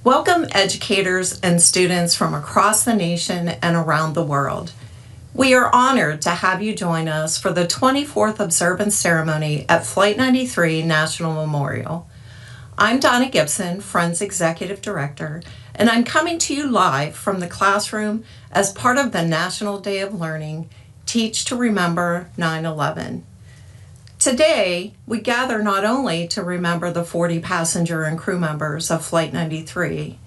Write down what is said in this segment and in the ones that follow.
Welcome educators and students from across the nation and around the world. We are honored to have you join us for the 24th observance ceremony at Flight 93 National Memorial. I'm Donna Gibson, Friends Executive Director, and I'm coming to you live from the classroom as part of the National Day of Learning, Teach to Remember 9/11. Today, we gather not only to remember the 40 passenger and crew members of Flight 93,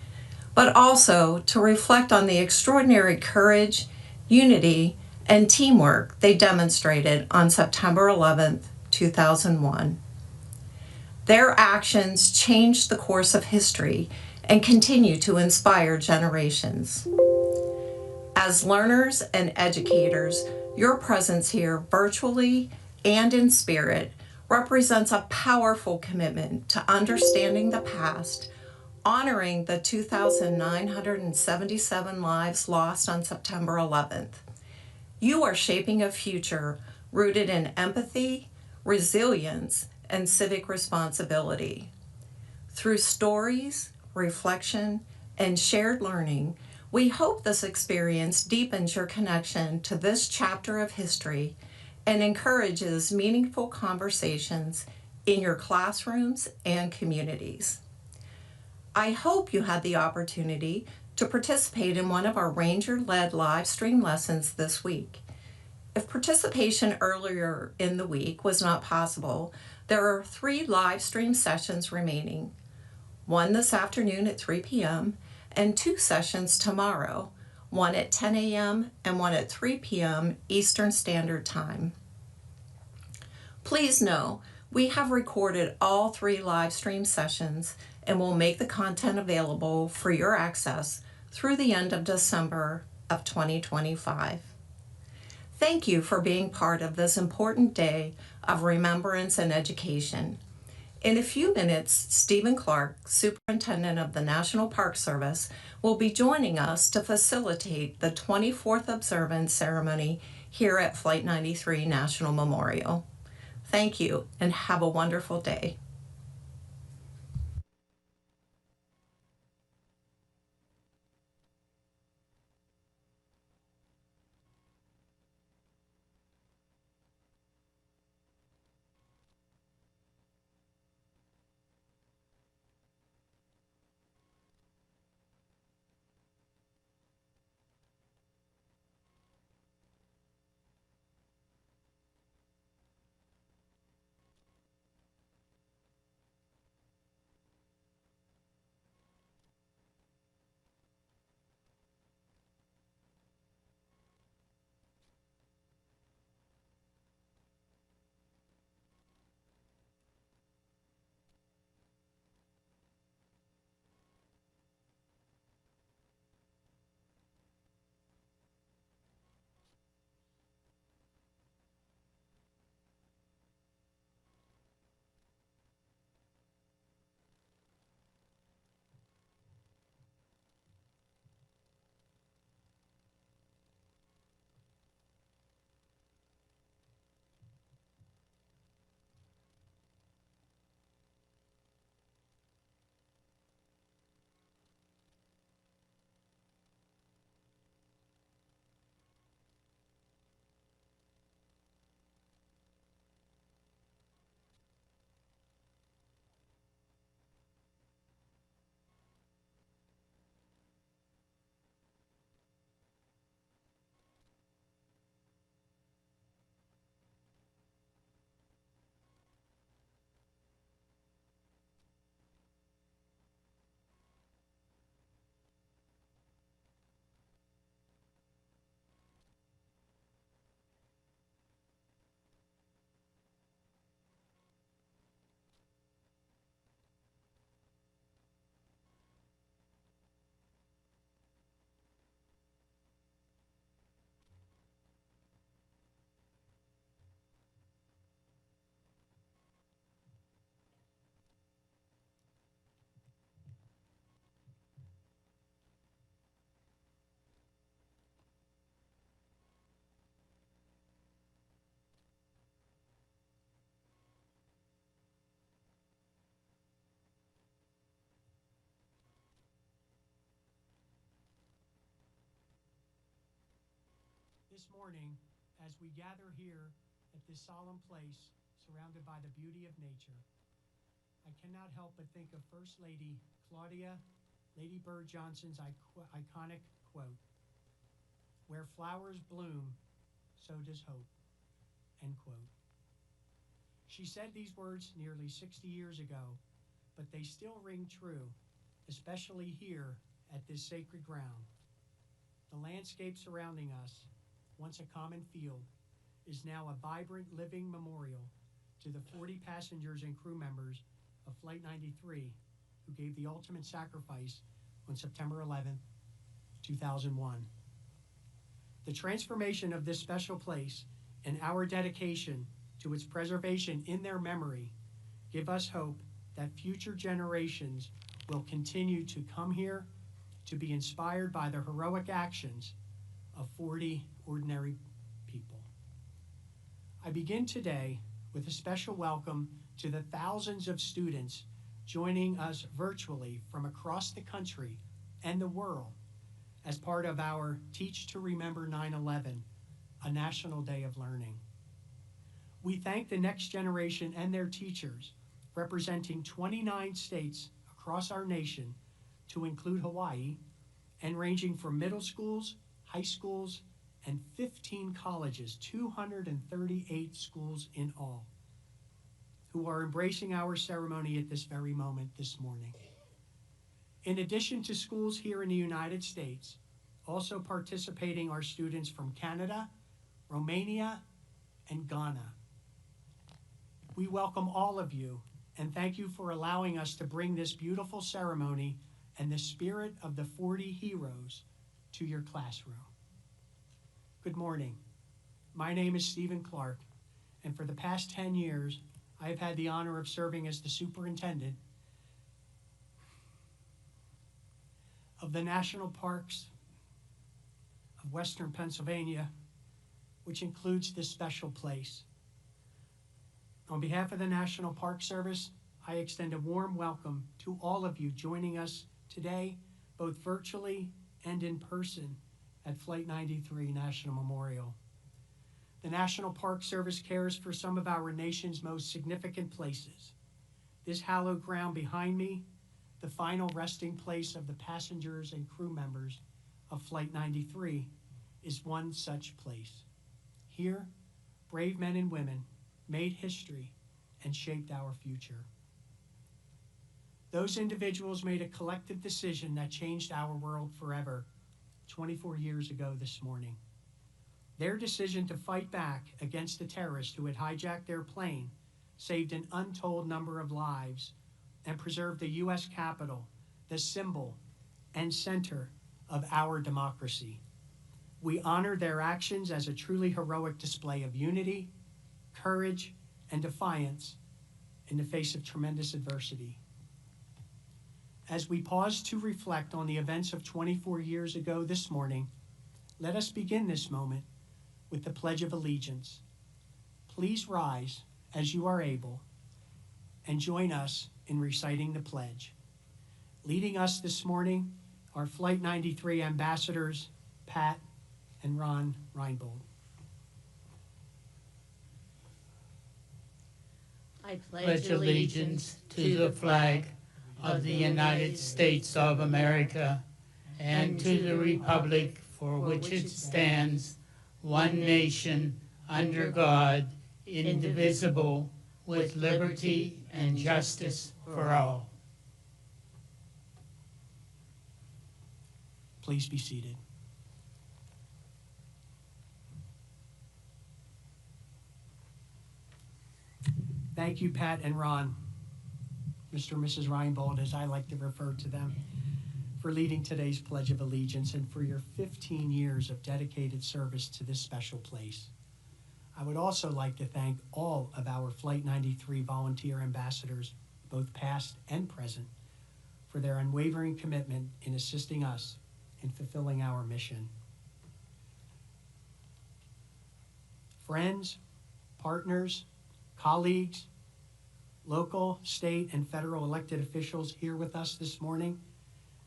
but also to reflect on the extraordinary courage, unity, and teamwork they demonstrated on September 11, 2001. Their actions changed the course of history and continue to inspire generations. As learners and educators, your presence here virtually and in spirit represents a powerful commitment to understanding the past, honoring the 2,977 lives lost on September 11th. You are shaping a future rooted in empathy, resilience, and civic responsibility. Through stories, reflection, and shared learning, we hope this experience deepens your connection to this chapter of history and encourages meaningful conversations in your classrooms and communities. I hope you had the opportunity to participate in one of our Ranger-led live stream lessons this week. If participation earlier in the week was not possible, there are 3 live stream sessions remaining, one this afternoon at 3 p.m. and 2 sessions tomorrow, one at 10 a.m. and one at 3 p.m. Eastern Standard Time. Please know, we have recorded all 3 live stream sessions and will make the content available for your access through the end of December of 2025. Thank you for being part of this important day of remembrance and education. In a few minutes, Stephen Clark, Superintendent of the National Park Service, will be joining us to facilitate the 24th observance ceremony here at Flight 93 National Memorial. Thank you and have a wonderful day. This morning, as we gather here at this solemn place, surrounded by the beauty of nature, I cannot help but think of First Lady Claudia Lady Bird Johnson's iconic quote, "Where flowers bloom, so does hope," end quote. She said these words nearly 60 years ago, but they still ring true, especially here at this sacred ground. The landscape surrounding us, once a common field, is now a vibrant living memorial to the 40 passengers and crew members of Flight 93 who gave the ultimate sacrifice on September 11, 2001. The transformation of this special place and our dedication to its preservation in their memory give us hope that future generations will continue to come here to be inspired by the heroic actions of 40 ordinary people. I begin today with a special welcome to the thousands of students joining us virtually from across the country and the world as part of our Teach to Remember 9/11, a National Day of Learning. We thank the next generation and their teachers, representing 29 states across our nation, to include Hawaii, and ranging from middle schools, high schools, and 15 colleges, 238 schools in all, who are embracing our ceremony at this very moment this morning. In addition to schools here in the United States, also participating are students from Canada, Romania, and Ghana. We welcome all of you and thank you for allowing us to bring this beautiful ceremony and the spirit of the 40 heroes to your classroom. Good morning. My name is Stephen Clark, and for the past 10 years, I have had the honor of serving as the superintendent of the National Parks of Western Pennsylvania, which includes this special place. On behalf of the National Park Service, I extend a warm welcome to all of you joining us today, both virtually and in person at Flight 93 National Memorial. The National Park Service cares for some of our nation's most significant places. This hallowed ground behind me, the final resting place of the passengers and crew members of Flight 93, is one such place. Here, brave men and women made history and shaped our future. Those individuals made a collective decision that changed our world forever 24 years ago this morning. Their decision to fight back against the terrorists who had hijacked their plane saved an untold number of lives and preserved the U.S. Capitol, the symbol and center of our democracy. We honor their actions as a truly heroic display of unity, courage, and defiance in the face of tremendous adversity. As we pause to reflect on the events of 24 years ago this morning, let us begin this moment with the Pledge of Allegiance. Please rise as you are able and join us in reciting the pledge. Leading us this morning are Flight 93 ambassadors, Pat and Ron Reinbold. I pledge allegiance to the flag of the United States of America and to the republic for which it stands, one nation, under God, indivisible, with liberty and justice for all. Please be seated. Thank you, Pat and Ron, Mr. and Mrs. Reinbold, as I like to refer to them, for leading today's Pledge of Allegiance and for your 15 years of dedicated service to this special place. I would also like to thank all of our Flight 93 volunteer ambassadors, both past and present, for their unwavering commitment in assisting us in fulfilling our mission. Friends, partners, colleagues, local, state, and federal elected officials here with us this morning,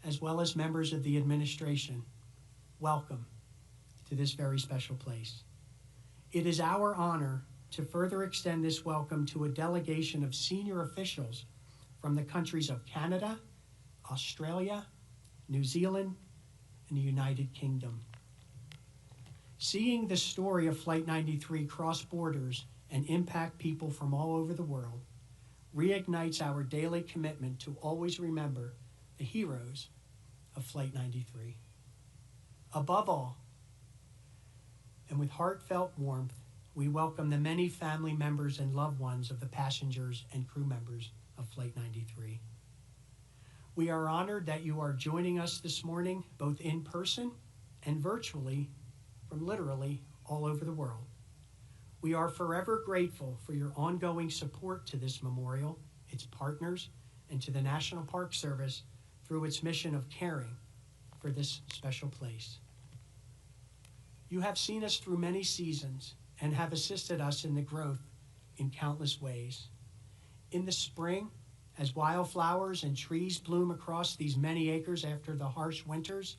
as well as members of the administration, welcome to this very special place. It is our honor to further extend this welcome to a delegation of senior officials from the countries of Canada, Australia, New Zealand, and the United Kingdom. Seeing the story of Flight 93 cross borders and impact people from all over the world reignites our daily commitment to always remember the heroes of Flight 93. Above all, and with heartfelt warmth, we welcome the many family members and loved ones of the passengers and crew members of Flight 93. We are honored that you are joining us this morning, both in person and virtually, from literally all over the world. We are forever grateful for your ongoing support to this memorial, its partners, and to the National Park Service through its mission of caring for this special place. You have seen us through many seasons and have assisted us in the growth in countless ways. In the spring, as wildflowers and trees bloom across these many acres after the harsh winters,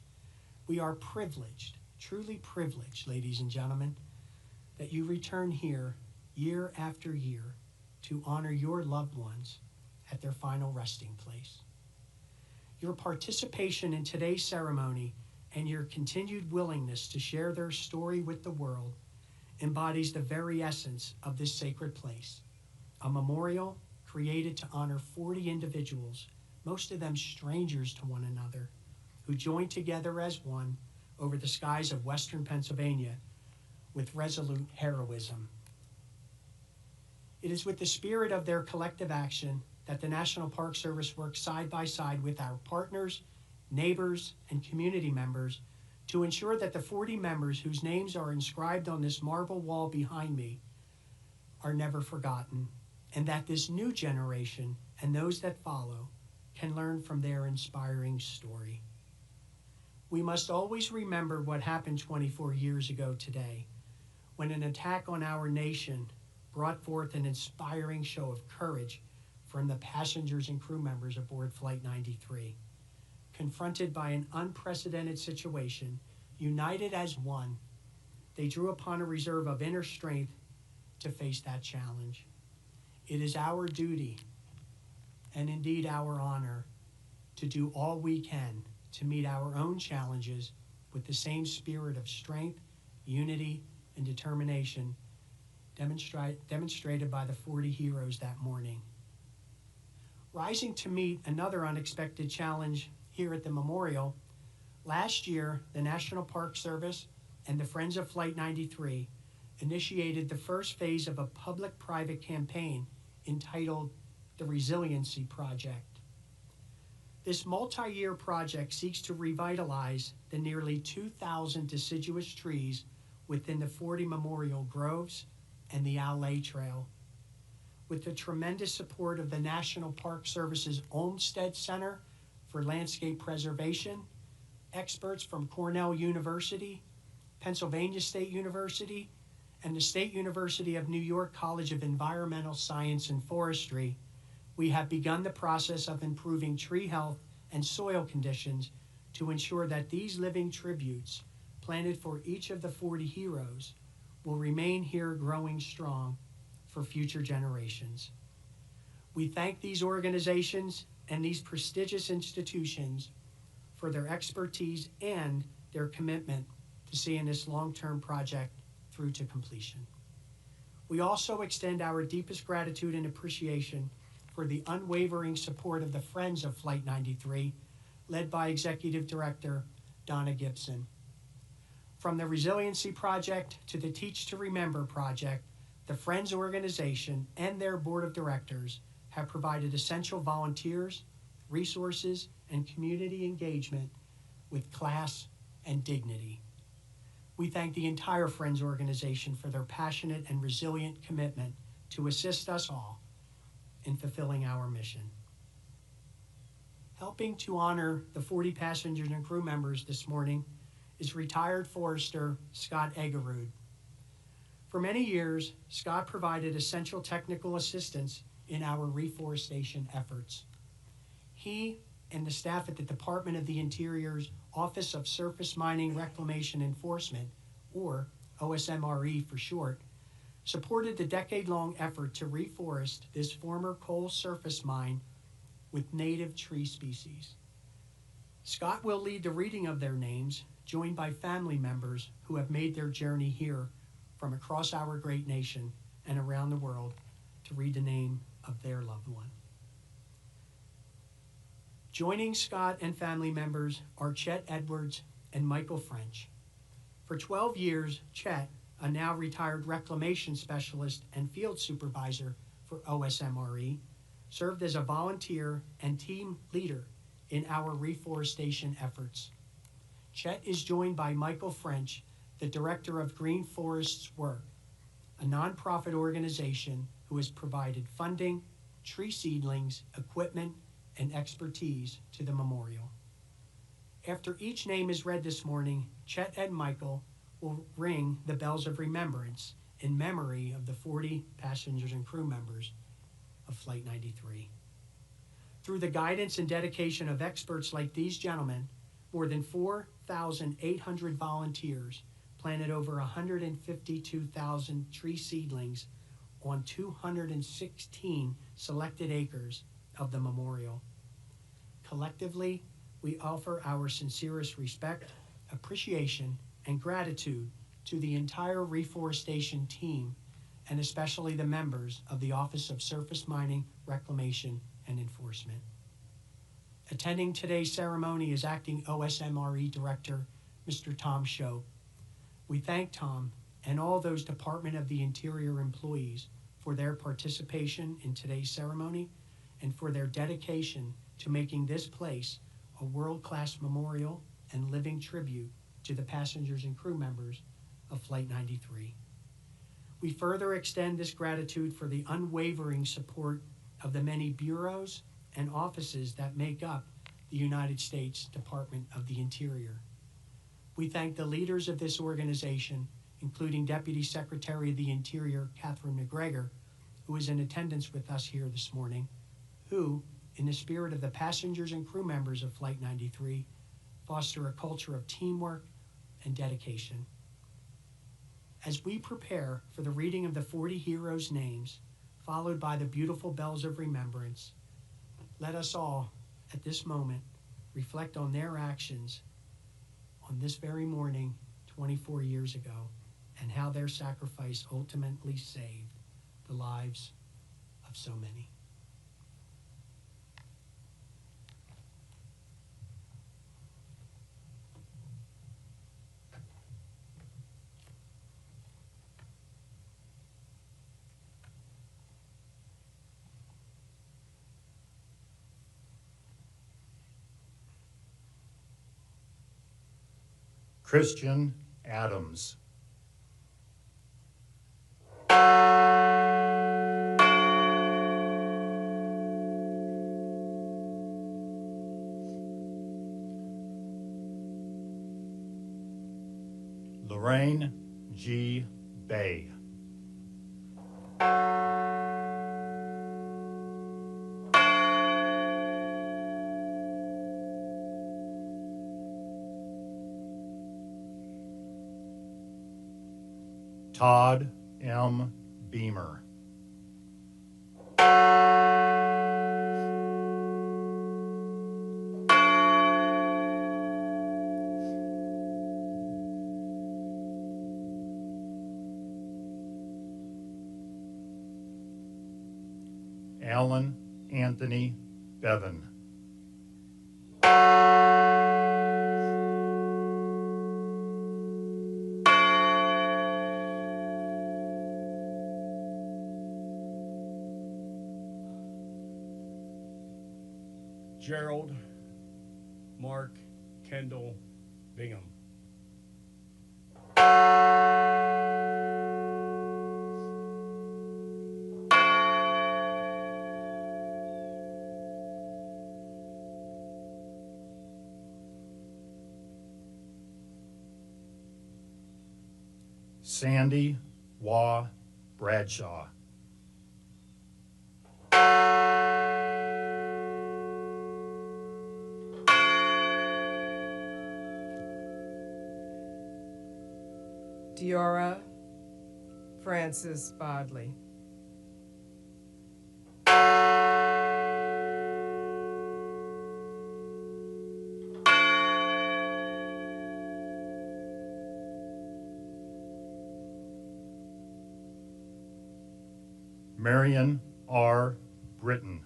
we are privileged, truly privileged, ladies and gentlemen, that you return here year after year to honor your loved ones at their final resting place. Your participation in today's ceremony and your continued willingness to share their story with the world embodies the very essence of this sacred place, a memorial created to honor 40 individuals, most of them strangers to one another, who joined together as one over the skies of western Pennsylvania with resolute heroism. It is with the spirit of their collective action that the National Park Service works side by side with our partners, neighbors, and community members to ensure that the 40 members whose names are inscribed on this marble wall behind me are never forgotten, and that this new generation and those that follow can learn from their inspiring story. We must always remember what happened 24 years ago today, when an attack on our nation brought forth an inspiring show of courage from the passengers and crew members aboard Flight 93. Confronted by an unprecedented situation, united as one, they drew upon a reserve of inner strength to face that challenge. It is our duty, and indeed our honor, to do all we can to meet our own challenges with the same spirit of strength, unity, and determination demonstrated by the 40 heroes that morning. Rising to meet another unexpected challenge here at the memorial, last year the National Park Service and the Friends of Flight 93 initiated the first phase of a public-private campaign entitled the Resiliency Project. This multi-year project seeks to revitalize the nearly 2,000 deciduous trees within the 40 memorial groves and the Alley Trail. With the tremendous support of the National Park Service's Olmsted Center for Landscape Preservation, experts from Cornell University, Pennsylvania State University, and the State University of New York College of Environmental Science and Forestry, we have begun the process of improving tree health and soil conditions to ensure that these living tributes planted for each of the 40 heroes will remain here growing strong for future generations. We thank these organizations and these prestigious institutions for their expertise and their commitment to seeing this long-term project through to completion. We also extend our deepest gratitude and appreciation for the unwavering support of the Friends of Flight 93, led by Executive Director Donna Gibson. From the Resiliency Project to the Teach to Remember Project, the Friends organization and their board of directors have provided essential volunteers, resources, and community engagement with class and dignity. We thank the entire Friends organization for their passionate and resilient commitment to assist us all in fulfilling our mission. Helping to honor the 40 passengers and crew members this morning is retired forester Scott Eggerud. For many years, Scott provided essential technical assistance in our reforestation efforts. He and the staff at the Department of the Interior's Office of Surface Mining Reclamation Enforcement or OSMRE for short, supported the decade-long effort to reforest this former coal surface mine with native tree species. Scott will lead the reading of their names, joined by family members who have made their journey here from across our great nation and around the world to read the name of their loved one. Joining Scott and family members are Chet Edwards and Michael French. For 12 years, Chet, a now retired reclamation specialist and field supervisor for OSMRE, served as a volunteer and team leader in our reforestation efforts. Chet is joined by Michael French, the director of Green Forests Work, a nonprofit organization who has provided funding, tree seedlings, equipment, and expertise to the memorial. After each name is read this morning, Chet and Michael will ring the bells of remembrance in memory of the 40 passengers and crew members of Flight 93. Through the guidance and dedication of experts like these gentlemen, more than 4,800 volunteers planted over 152,000 tree seedlings on 216 selected acres of the memorial. Collectively, we offer our sincerest respect, appreciation, and gratitude to the entire reforestation team, and especially the members of the Office of Surface Mining, Reclamation, and Enforcement. Attending today's ceremony is Acting OSMRE Director, Mr. Tom Show. We thank Tom and all those Department of the Interior employees for their participation in today's ceremony and for their dedication to making this place a world-class memorial and living tribute to the passengers and crew members of Flight 93. We further extend this gratitude for the unwavering support of the many bureaus and offices that make up the United States Department of the Interior. We thank the leaders of this organization, including Deputy Secretary of the Interior, Catherine McGregor, who is in attendance with us here this morning, who, in the spirit of the passengers and crew members of Flight 93, foster a culture of teamwork and dedication. As we prepare for the reading of the 40 heroes' names, followed by the beautiful bells of remembrance, let us all, at this moment, reflect on their actions on this very morning 24 years ago and how their sacrifice ultimately saved the lives of so many. Christian Adams. Lorraine G. Bay. Todd M. Beamer. Alan Anthony Bevan. Gerald Mark Kendall Bingham. Sandy Waugh Bradshaw. Diora Francis Bodley. Marion R. Britton.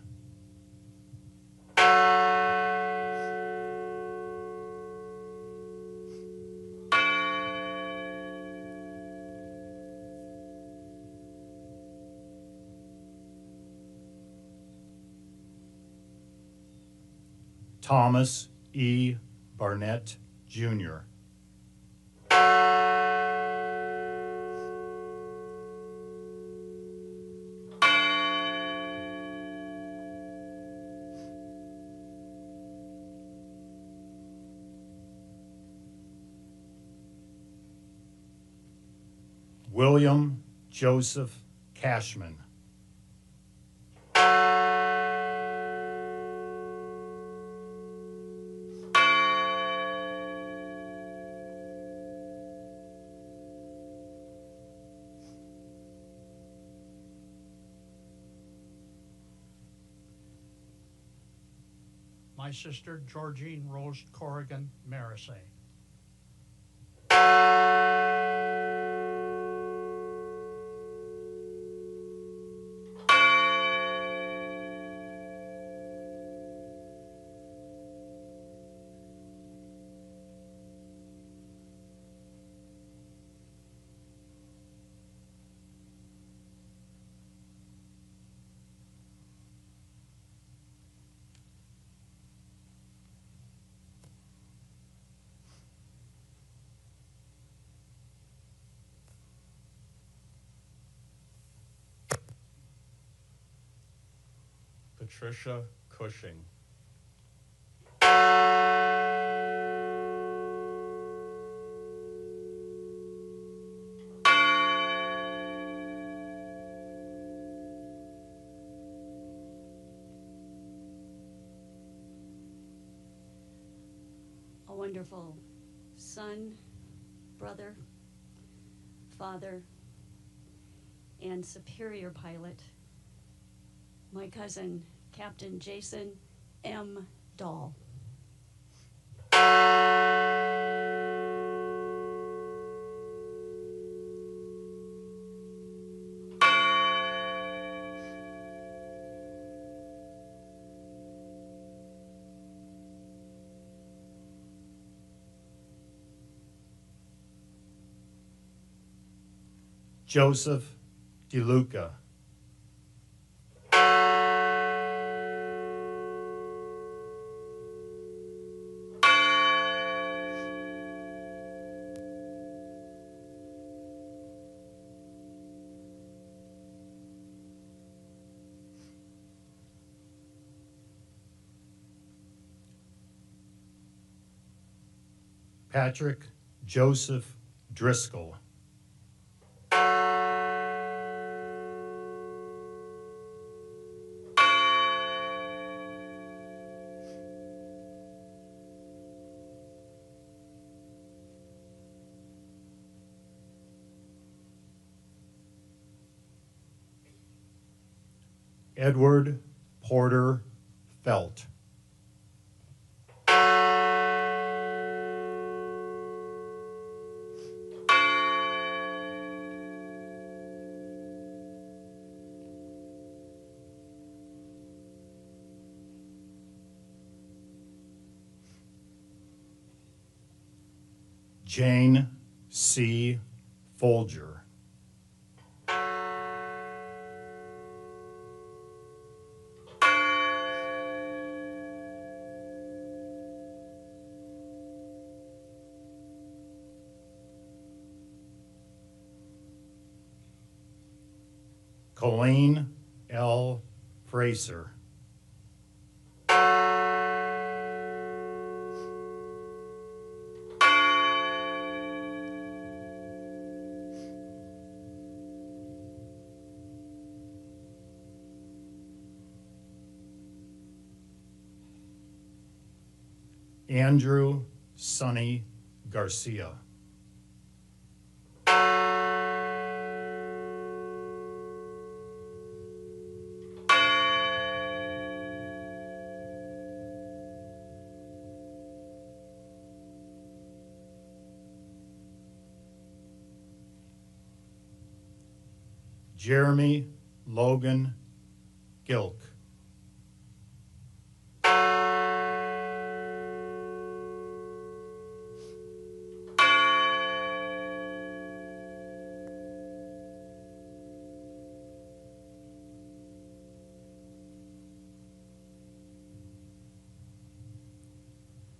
Thomas E. Barnett, Jr. William Joseph Cashman. My sister, Georgine Rose Corrigan Marisay. Patricia Cushing. A wonderful son, brother, father, and superior pilot, my cousin, Captain Jason M. Dahl. Joseph DeLuca. Patrick Joseph Driscoll. Edward Porter Felt. Jane C. Folger. Colleen L. Fraser. Andrew Sonny Garcia. Jeremy Logan Gilk.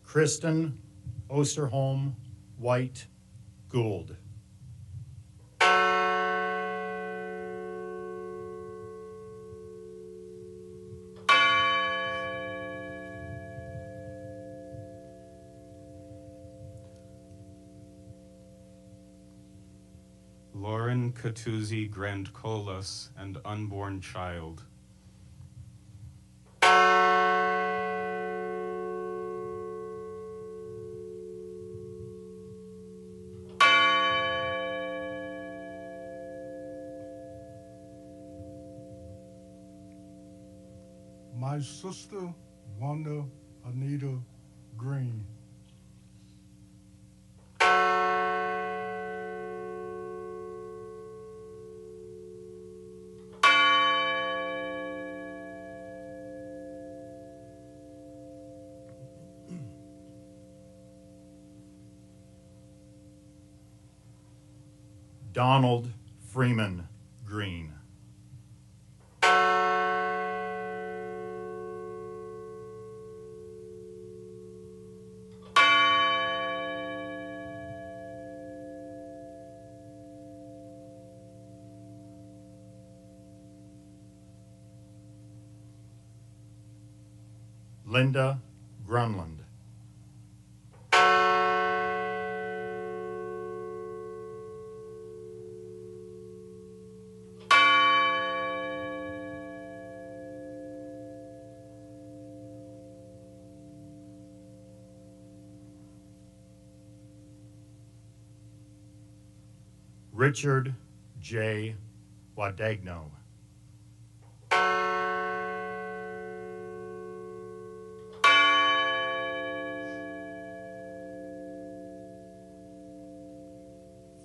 Kristen Osterholm White Gould. Lauren Catuzzi Grandcolas and unborn child. My sister, Wanda Anita Green. Donald Freeman Green. Linda Grunland. Richard J. Wadagno.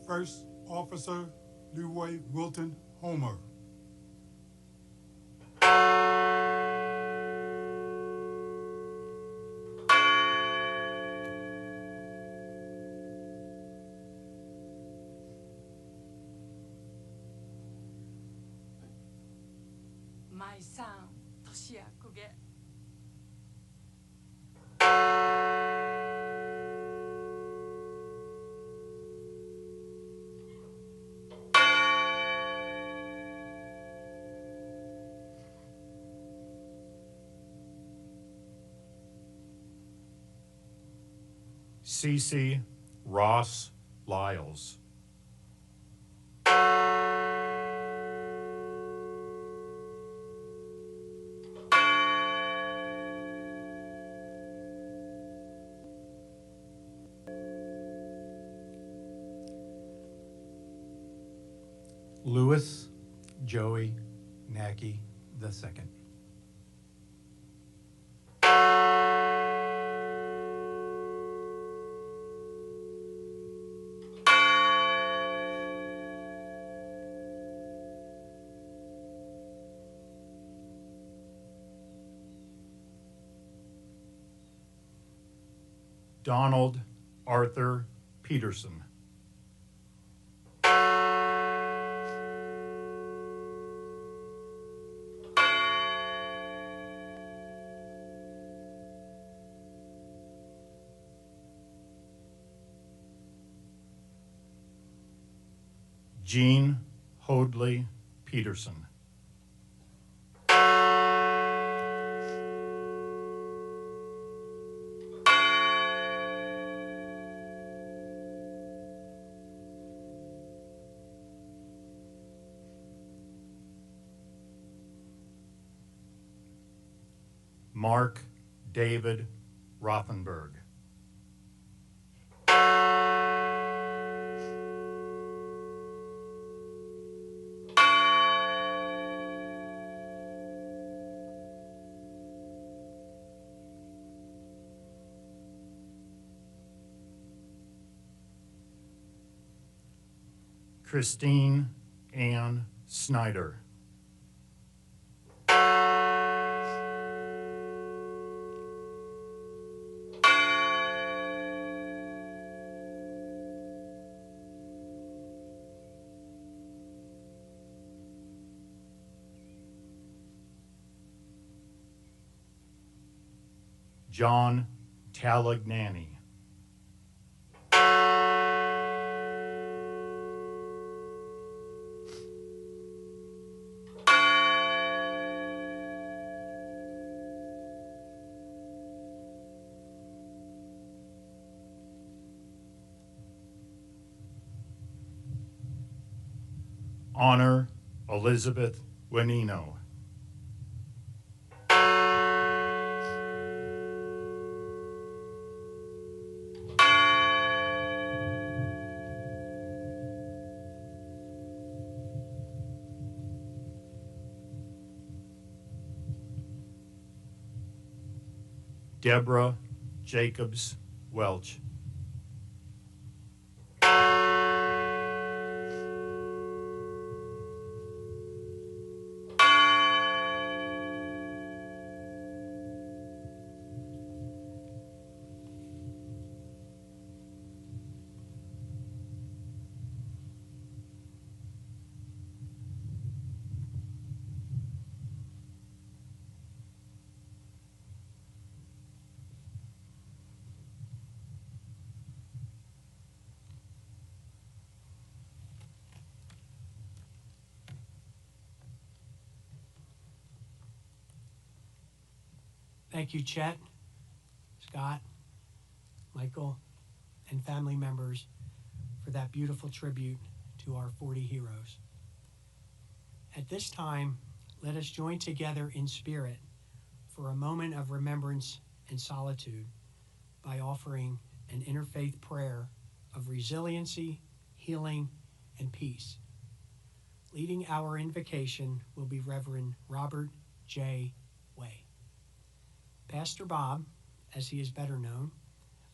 First Officer Leroy Wilton Homer. My son, Toshia Kuge. Cece Ross Lyles. Louis Joey Nackey II. Donald Arthur Peterson. Jean Hoadley Peterson. Mark David Rothenberg. Christine Ann Snyder. John Talagnani. Honor Elizabeth Wenino. Deborah Jacobs Welch. Thank you, Chet, Scott, Michael, and family members for that beautiful tribute to our 40 heroes. At this time, let us join together in spirit for a moment of remembrance and solitude by offering an interfaith prayer of resiliency, healing, and peace. Leading our invocation will be Reverend Robert J. Way. Pastor Bob, as he is better known,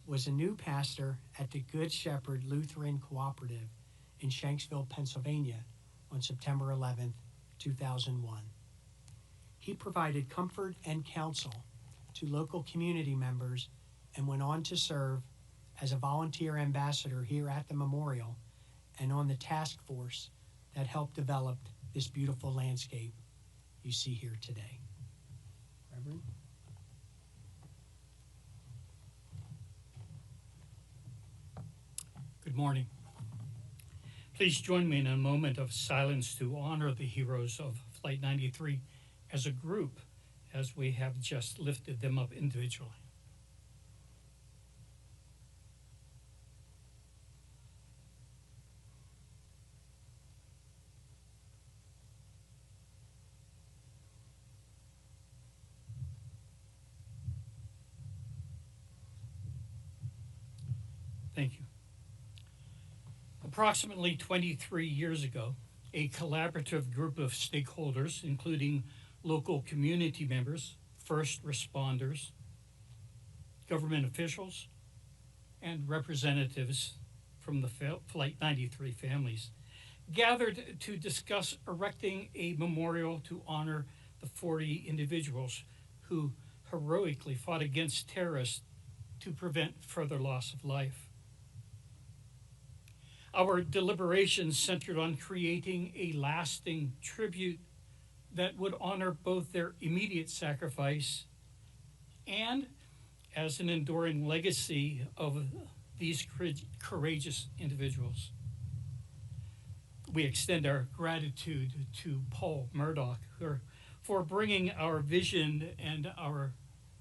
was a new pastor at the Good Shepherd Lutheran Cooperative in Shanksville, Pennsylvania on September 11th, 2001. He provided comfort and counsel to local community members and went on to serve as a volunteer ambassador here at the memorial and on the task force that helped develop this beautiful landscape you see here today. Reverend? Good morning. Please join me in a moment of silence to honor the heroes of Flight 93 as a group, as we have just lifted them up individually. Thank you. Approximately 23 years ago, a collaborative group of stakeholders, including local community members, first responders, government officials, and representatives from the Flight 93 families, gathered to discuss erecting a memorial to honor the 40 individuals who heroically fought against terrorists to prevent further loss of life. Our deliberations centered on creating a lasting tribute that would honor both their immediate sacrifice and as an enduring legacy of these courageous individuals. We extend our gratitude to Paul Murdoch for bringing our vision and our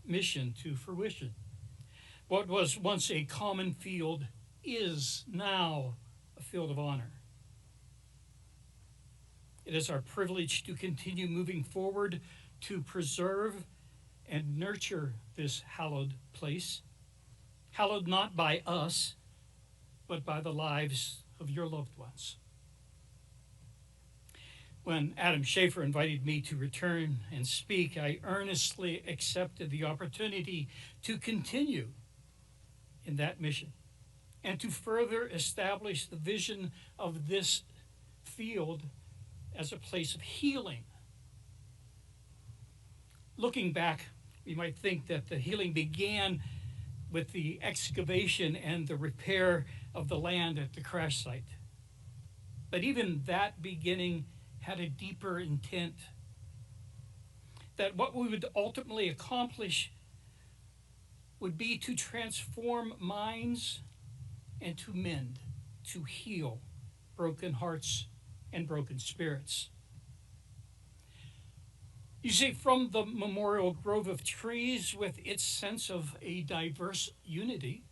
mission to fruition. What was once a common field is now a field of honor. It is our privilege to continue moving forward to preserve and nurture this hallowed place, hallowed not by us, but by the lives of your loved ones. When Adam Schaefer invited me to return and speak, I earnestly accepted the opportunity to continue in that mission and to further establish the vision of this field as a place of healing. Looking back, we might think that the healing began with the excavation and the repair of the land at the crash site. But even that beginning had a deeper intent, that what we would ultimately accomplish would be to transform minds and to mend, to heal broken hearts and broken spirits. You see, from the memorial grove of trees with its sense of a diverse unity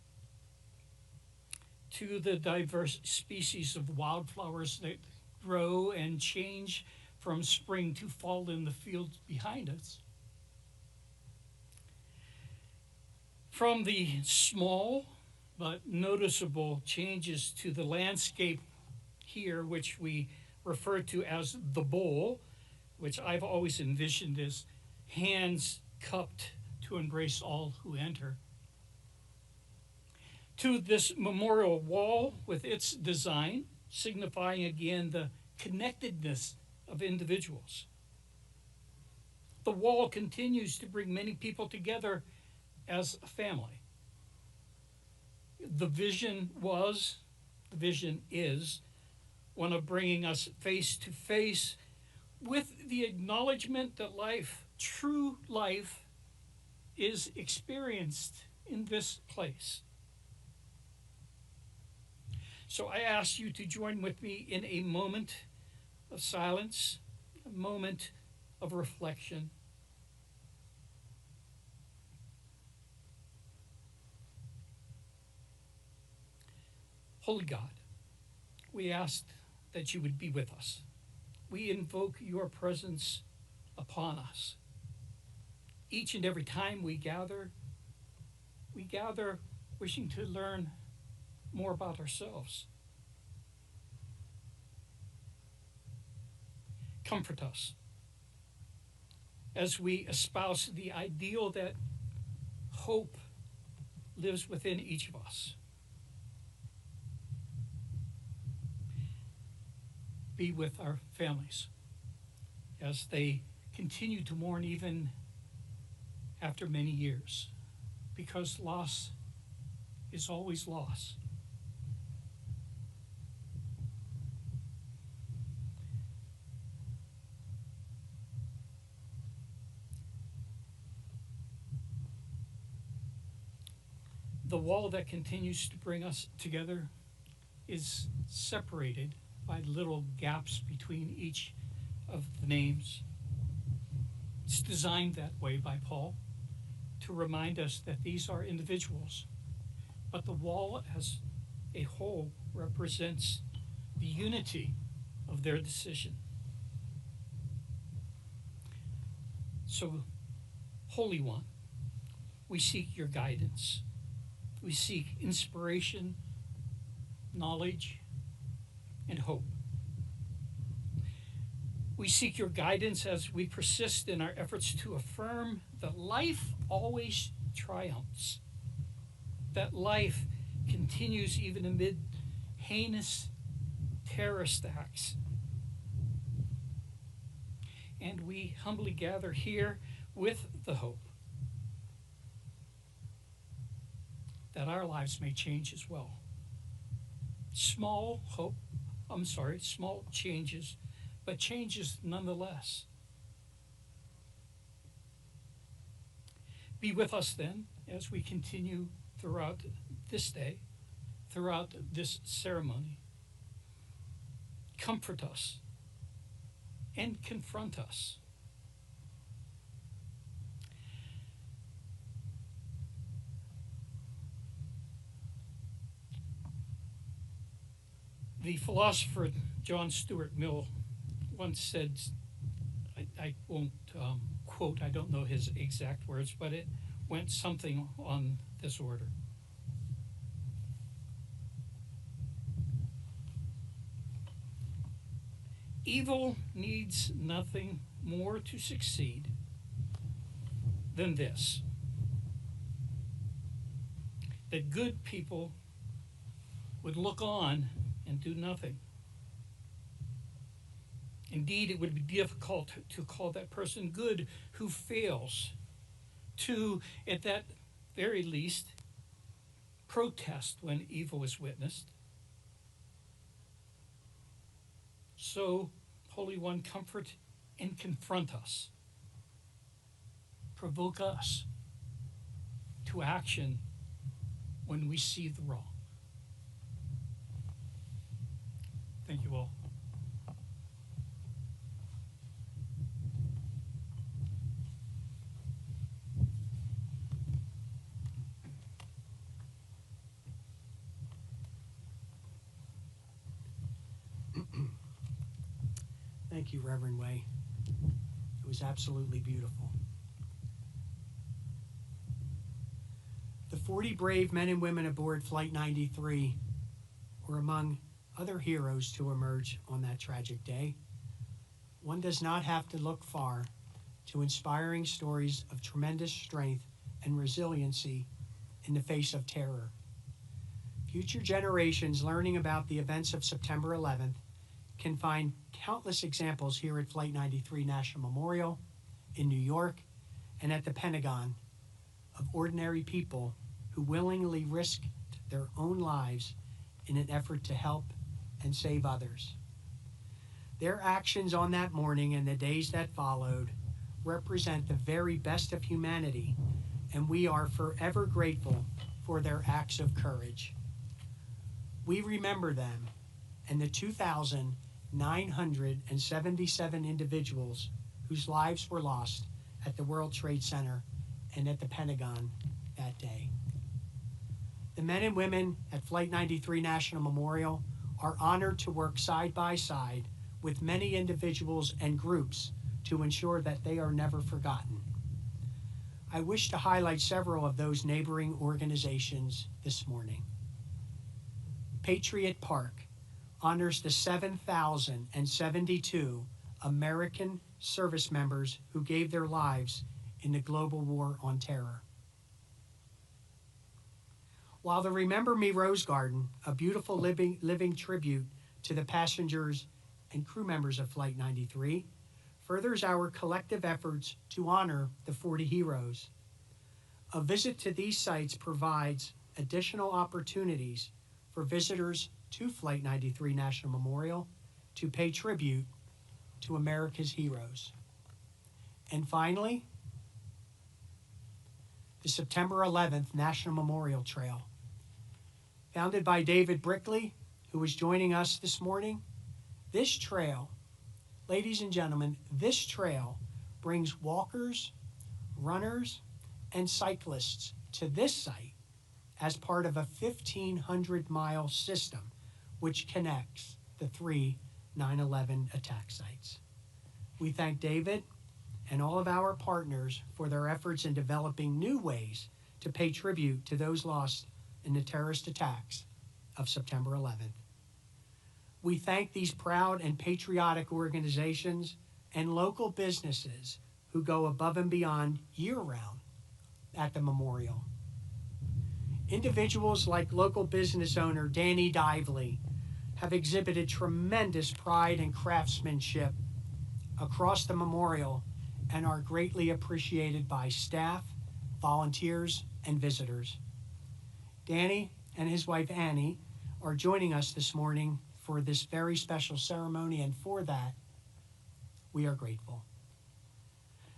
to the diverse species of wildflowers that grow and change from spring to fall in the fields behind us, from the small but noticeable changes to the landscape here, which we refer to as the bowl, which I've always envisioned as hands cupped to embrace all who enter, to this memorial wall with its design, signifying again the connectedness of individuals. The wall continues to bring many people together as a family. The vision is one of bringing us face to face with the acknowledgement that life, true life, is experienced in this place. So I ask you to join with me in a moment of silence, a moment of reflection. Holy God, we ask that you would be with us. We invoke your presence upon us. Each and every time we gather wishing to learn more about ourselves. Comfort us as we espouse the ideal that hope lives within each of us. Be with our families as they continue to mourn even after many years, because loss is always loss. The wall that continues to bring us together is separated by little gaps between each of the names. It's designed that way by Paul to remind us that these are individuals, but the wall as a whole represents the unity of their decision. So, Holy One, we seek your guidance. We seek inspiration, knowledge, and hope. We seek your guidance as we persist in our efforts to affirm that life always triumphs, that life continues even amid heinous terrorist acts. And we humbly gather here with the hope that our lives may change as well. Small changes, but changes nonetheless. Be with us then as we continue throughout this day, throughout this ceremony. Comfort us and confront us. The philosopher John Stuart Mill once said, I won't quote, I don't know his exact words, but it went something on this order. Evil needs nothing more to succeed than this: that good people would look on and do nothing, Indeed, it would be difficult to call that person good who fails to, at that very least, protest when evil is witnessed. So, Holy One, comfort and confront us. Provoke us to action when we see the wrong. Thank you all. Thank you, Reverend Way. It was absolutely beautiful. The 40 brave men and women aboard Flight 93 were among other heroes to emerge on that tragic day. One does not have to look far to inspiring stories of tremendous strength and resiliency in the face of terror. Future generations learning about the events of September 11th can find countless examples here at Flight 93 National Memorial, in New York, and at the Pentagon of ordinary people who willingly risked their own lives in an effort to help and save others. Their actions on that morning and the days that followed represent the very best of humanity, and we are forever grateful for their acts of courage. We remember them and the 2,977 individuals whose lives were lost at the World Trade Center and at the Pentagon that day. The men and women at Flight 93 National Memorial are honored to work side by side with many individuals and groups to ensure that they are never forgotten. I wish to highlight several of those neighboring organizations this morning. Patriot Park honors the 7,072 American service members who gave their lives in the global war on terror. While the Remember Me Rose Garden, a beautiful living tribute to the passengers and crew members of Flight 93, furthers our collective efforts to honor the 40 heroes. A visit to these sites provides additional opportunities for visitors to Flight 93 National Memorial to pay tribute to America's heroes. And finally, the September 11th National Memorial Trail. Founded by David Brickley, who is joining us this morning, this trail, ladies and gentlemen, this trail brings walkers, runners, and cyclists to this site as part of a 1,500-mile system which connects the three 9/11 attack sites. We thank David and all of our partners for their efforts in developing new ways to pay tribute to those lost in the terrorist attacks of September 11th. We thank these proud and patriotic organizations and local businesses who go above and beyond year-round at the memorial. Individuals like local business owner Danny Dively have exhibited tremendous pride and craftsmanship across the memorial and are greatly appreciated by staff, volunteers, and visitors. Danny and his wife Annie are joining us this morning for this very special ceremony, and for that, we are grateful.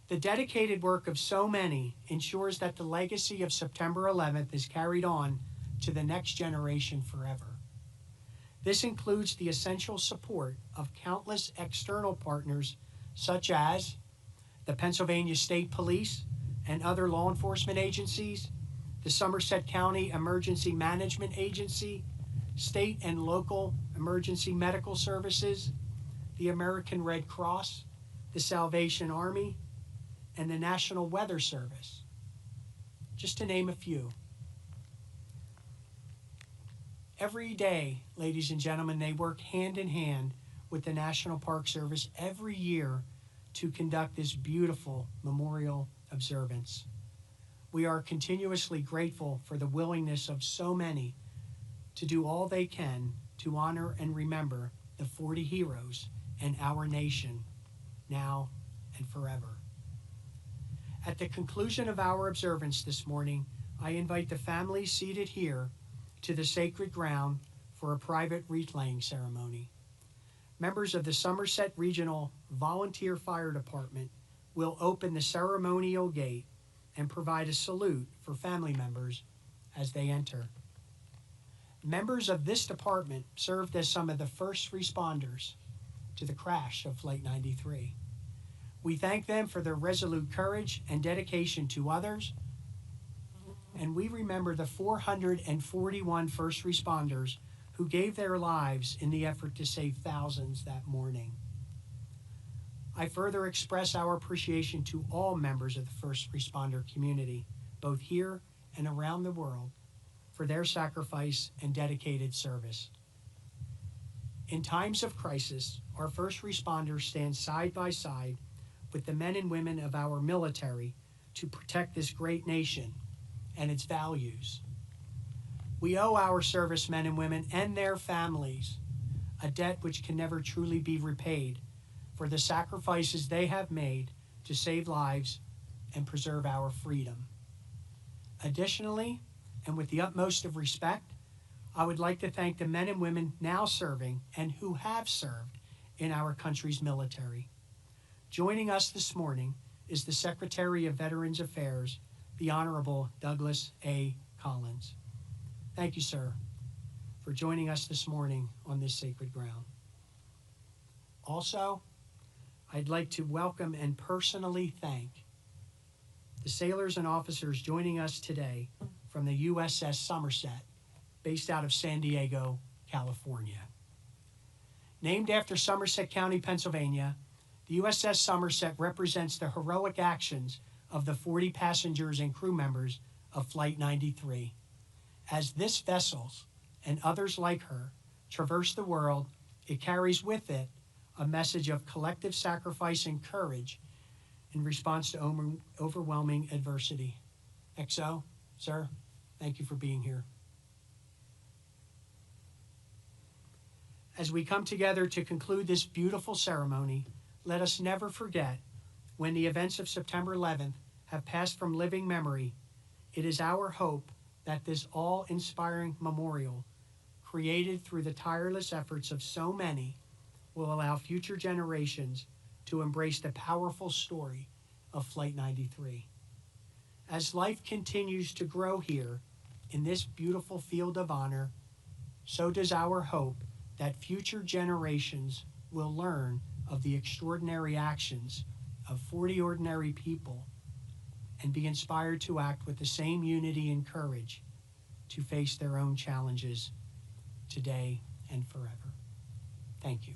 The dedicated work of so many ensures that the legacy of September 11th is carried on to the next generation forever. This includes the essential support of countless external partners such as the Pennsylvania State Police and other law enforcement agencies, the Somerset County Emergency Management Agency, state and local emergency medical services, the American Red Cross, the Salvation Army, and the National Weather Service, just to name a few. Every day, ladies and gentlemen, they work hand in hand with the National Park Service every year to conduct this beautiful memorial observance. We are continuously grateful for the willingness of so many to do all they can to honor and remember the 40 heroes and our nation, now and forever. At the conclusion of our observance this morning, I invite the families seated here to the sacred ground for a private wreath-laying ceremony. Members of the Somerset Regional Volunteer Fire Department will open the ceremonial gate and provide a salute for family members as they enter. Members of this department served as some of the first responders to the crash of Flight 93. We thank them for their resolute courage and dedication to others, and we remember the 441 first responders who gave their lives in the effort to save thousands that morning. I further express our appreciation to all members of the first responder community, both here and around the world, for their sacrifice and dedicated service. In times of crisis, our first responders stand side by side with the men and women of our military to protect this great nation and its values. We owe our servicemen and women and their families a debt which can never truly be repaid for the sacrifices they have made to save lives and preserve our freedom. Additionally, and with the utmost of respect, I would like to thank the men and women now serving and who have served in our country's military. Joining us this morning is the Secretary of Veterans Affairs, the Honorable Douglas A. Collins. Thank you, sir, for joining us this morning on this sacred ground. Also, I'd like to welcome and personally thank the sailors and officers joining us today from the USS Somerset, based out of San Diego, California. Named after Somerset County, Pennsylvania, the USS Somerset represents the heroic actions of the 40 passengers and crew members of Flight 93. As this vessel and others like her traverse the world, it carries with it a message of collective sacrifice and courage in response to overwhelming adversity. XO, sir, thank you for being here. As we come together to conclude this beautiful ceremony, let us never forget, when the events of September 11th have passed from living memory, it is our hope that this awe-inspiring memorial, created through the tireless efforts of so many, will allow future generations to embrace the powerful story of Flight 93. As life continues to grow here in this beautiful field of honor, so does our hope that future generations will learn of the extraordinary actions of 40 ordinary people and be inspired to act with the same unity and courage to face their own challenges today and forever. Thank you.